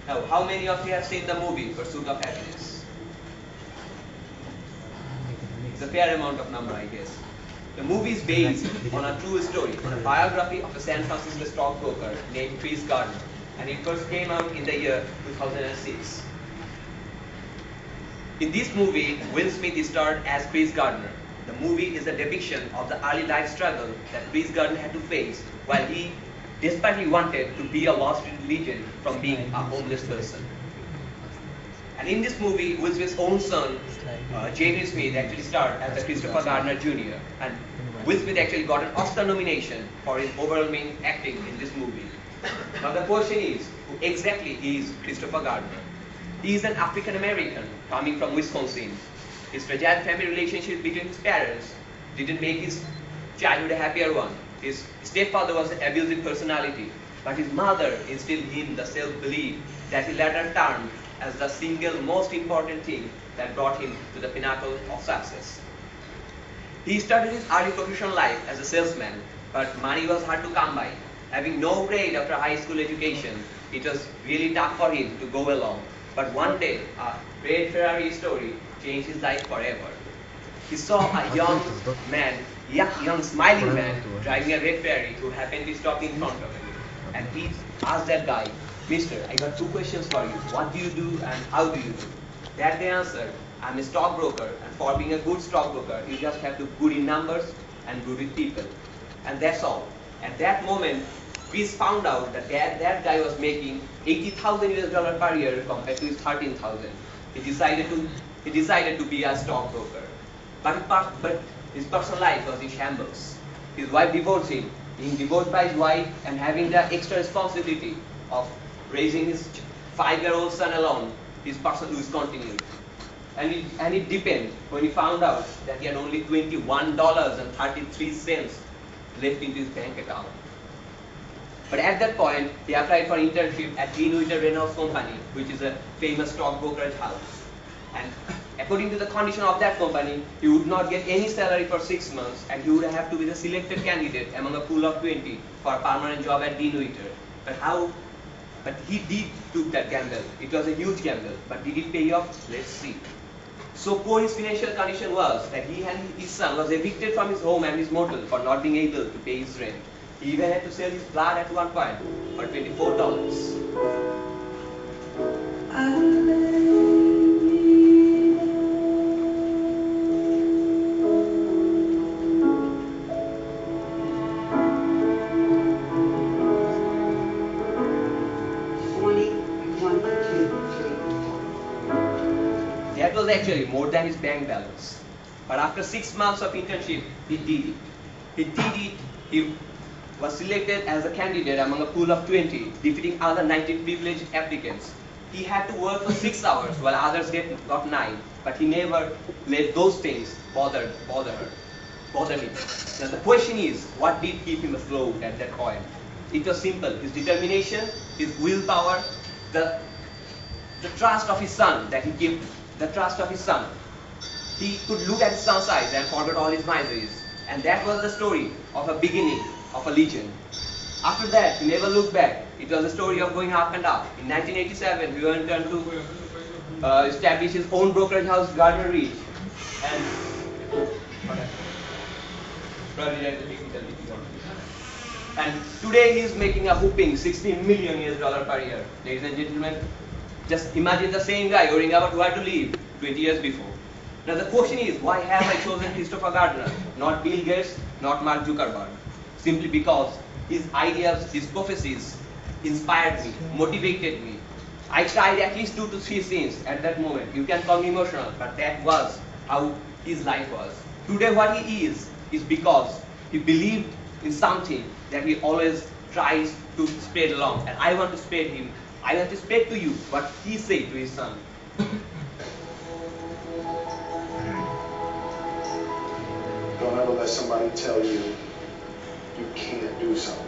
Now, how many of you have seen the movie Pursuit of Happiness? It's a fair amount of number, I guess. The movie is based on a true story, a biography of a San Francisco stockbroker named Chris Gardner, and it first came out in the year 2006. In this movie, Will Smith starred as Chris Gardner. The movie is a depiction of the early life struggle that Chris Gardner had to face while he desperately wanted to be a lost religion from being a homeless person. And in this movie, Will Smith's own son, Jamie Smith, actually starred as the Christopher Gardner Jr. And Will Smith actually got an Oscar nomination for his overwhelming acting in this movie. Now the question is, who exactly is Christopher Gardner? He is an African American coming from Wisconsin. His fragile family relationship between his parents didn't make his childhood a happier one. His stepfather was an abusive personality, but his mother instilled in him the self-belief that he later turned as the single most important thing that brought him to the pinnacle of success. He started his early professional life as a salesman, but money was hard to come by. Having no grade after high school education, it was really tough for him to go along. But one day, a red Ferrari story changed his life forever. He saw a young man, young smiling man, driving a red Ferrari who happened to stop in front of him. And he asked that guy, "Mister, I got two questions for you. What do you do and how do you do?" That guy answered, "I'm a stockbroker, and for being a good stockbroker, you just have to be good in numbers and good with people." And that's all. At that moment, Chris found out that that guy was making $80,000 per year compared to his 13,000. He decided to be a stockbroker. But his personal life was in shambles. His wife divorced him. Being divorced by his wife and having the extra responsibility of raising his 5-year-old son alone, his personal lose continued. And it deepened when he found out that he had only $21.33 left into his bank account. But at that point, he applied for internship at Gardner Reynolds Company, which is a famous stock brokerage house. And according to the condition of that company, he would not get any salary for 6 months, and he would have to be the selected candidate among a pool of 20 for a permanent job at Gardner. But he did took that gamble. It was a huge gamble, but did it pay off? Let's see. So poor his financial condition was that he and his son was evicted from his home and his motel for not being able to pay his rent. He even had to sell his blood at one point for $24. That was actually more than his bank balance. But after 6 months of internship, he did it. He was selected as a candidate among a pool of 20, defeating other 19 privileged applicants. He had to work for 6 hours while others got 9, but he never let those things bother him. Now the question is, what did keep him afloat at that point? It was simple: his determination, his willpower, the trust of his son that he gave. The trust of his son. He could look at his son's eyes and forget all his miseries. And that was the story of a beginning of a legend. After that, he never looked back. It was a story of going up and up. In 1987, he went on to establish his own brokerage house, Gardner Reach. And today he is making a whopping $60 million per year. Ladies and gentlemen, just imagine the same guy worrying about where to live 20 years before. Now the question is, why have I chosen Christopher Gardner, not Bill Gates, not Mark Zuckerberg? Simply because his ideas, his prophecies inspired me, motivated me. I tried at least 2 to 3 scenes at that moment. You can call me emotional, but that was how his life was. Today what he is because he believed in something that he always tries to spread along. And I want to spread to you what he said to his son. Don't ever let somebody tell you you can't do something.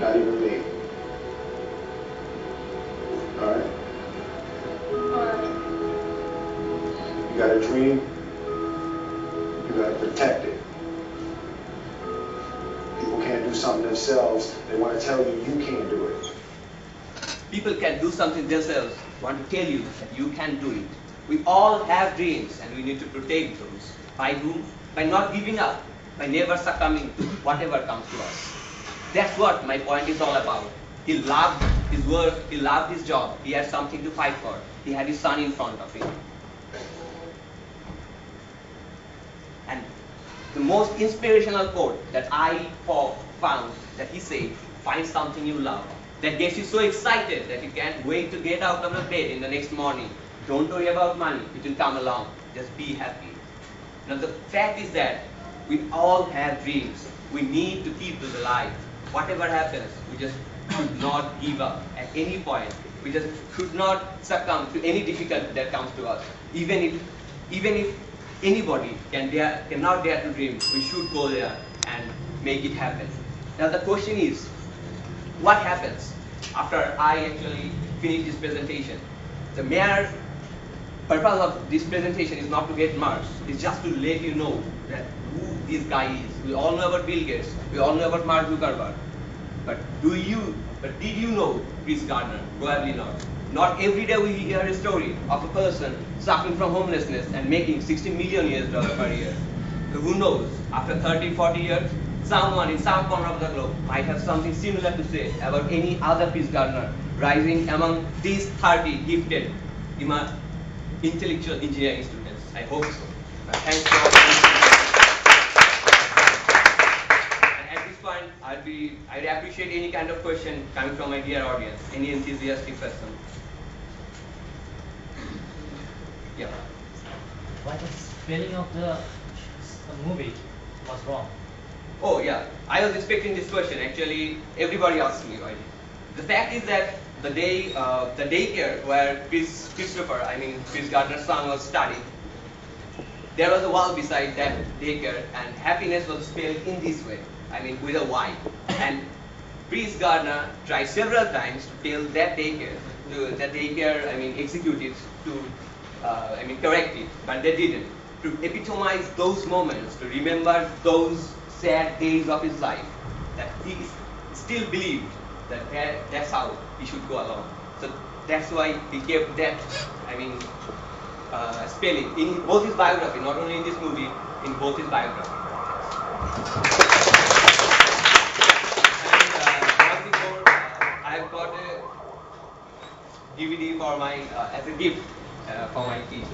Not even me. Alright? You got a dream, you gotta protect it. People can't do something themselves, they want to tell you you can't do it. people can do something themselves, want to tell you that you can do it. We all have dreams and we need to protect those. By whom? By not giving up, by never succumbing to whatever comes to us. That's what my point is all about. He loved his work, he loved his job, he had something to fight for. He had his son in front of him. And the most inspirational quote that I found that he said, find something you love. That gets you so excited that you can't wait to get out of the bed in the next morning. Don't worry about money, it will come along. Just be happy. Now the fact is that we all have dreams. We need to keep those alive. Whatever happens, we just should not give up at any point. We just should not succumb to any difficulty that comes to us. Even if anybody cannot dare to dream, we should go there and make it happen. Now the question is, what happens after I actually finish this presentation? The mere purpose of this presentation is not to get marks. It's just to let you know that who this guy is. We all know about Bill Gates. We all know about Mark Zuckerberg. But did you know Chris Gardner? Probably not. Not every day we hear a story of a person suffering from homelessness and making $60 million per year. So who knows? After 30, 40 years, someone in some corner of the globe might have something similar to say about any other Chris Gardner rising among these 30 gifted intellectual engineering students. I hope so. Thanks for listening. And at this point, I'd appreciate any kind of question coming from my dear audience, any enthusiastic person. Yeah. Why the spelling of the movie was wrong? Oh yeah, I was expecting this question. Actually, everybody asked me. Right? The fact is that the daycare where Chris Gardner's son was studying, there was a wall beside that daycare, and happiness was spelled in this way. I mean, with a Y. And Chris Gardner tried several times to tell that daycare, executives to, correct it, but they didn't. To epitomize those moments, to remember those sad days of his life, that he still believed that's how he should go along. So that's why he kept that, spelling in both his biography, not only in this movie, in both his biography. And once before, I've got a DVD for my as a gift for my teachers.